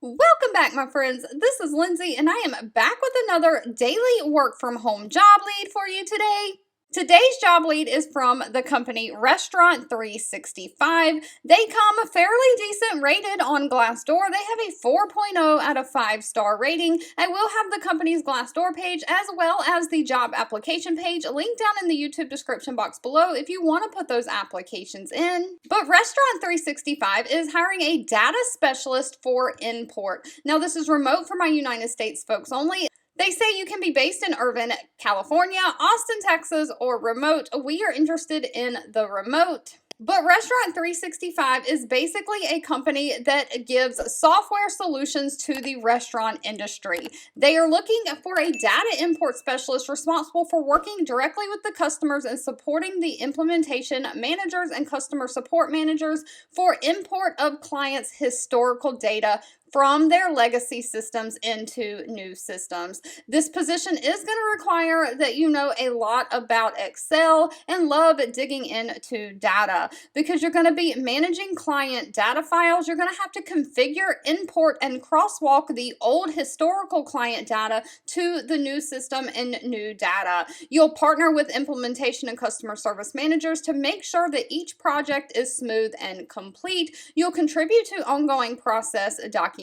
Welcome back, my friends. This is Lindsay, and I am back with another daily work from home job lead for you today. Today's job lead is from the company Restaurant 365. They come fairly decent rated on Glassdoor. They have a 4.0 out of 5-star rating. I will have the company's Glassdoor page as well as the job application page linked down in the YouTube description box below if you want to put those applications in. But Restaurant 365 is hiring a data specialist for import. Now, this is remote for my United States folks only. They say you can be based in Irvine, California, Austin, Texas, or remote. We are interested in the remote. But Restaurant 365 is basically a company that gives software solutions to the restaurant industry. They are looking for a data import specialist responsible for working directly with the customers and supporting the implementation managers and customer support managers for import of clients' historical data from their legacy systems into new systems. This position is going to require that you know a lot about Excel and love digging into data because you're going to be managing client data files. You're going to have to configure, import, and crosswalk the old historical client data to the new system and new data. You'll partner with implementation and customer service managers to make sure that each project is smooth and complete. You'll contribute to ongoing process documentation,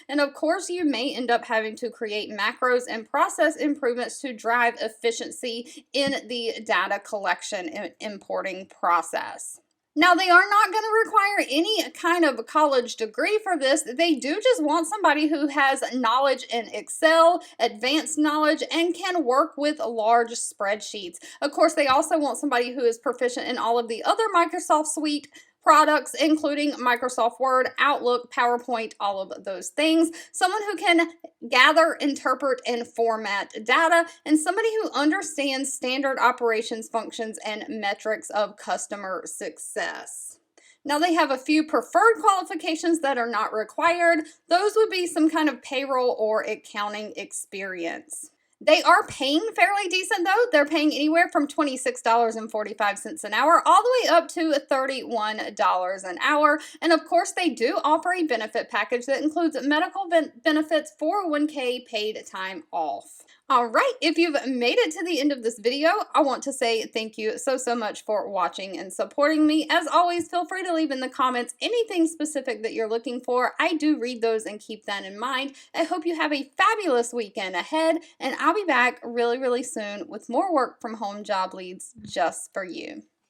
and of course you may end up having to create macros and process improvements to drive efficiency in the data collection and importing process. Now, they are not going to require any kind of college degree for this. They do just want somebody who has knowledge in Excel, advanced knowledge, and can work with large spreadsheets. Of course, they also want somebody who is proficient in all of the other Microsoft Suite products, including Microsoft Word, Outlook, PowerPoint, all of those things. Someone who can gather, interpret, and format data, and somebody who understands standard operations functions and metrics of customer success. Now, they have a few preferred qualifications that are not required. Those would be some kind of payroll or accounting experience. They are paying fairly decent, though. They're paying anywhere from $26.45 an hour all the way up to $31 an hour. And of course, they do offer a benefit package that includes medical benefits, 401k, paid time off. All right, if you've made it to the end of this video, I want to say thank you so much for watching and supporting me. As always, feel free to leave in the comments anything specific that you're looking for. I do read those and keep that in mind. I hope you have a fabulous weekend ahead, and I'll be back really soon with more work from home job leads just for you.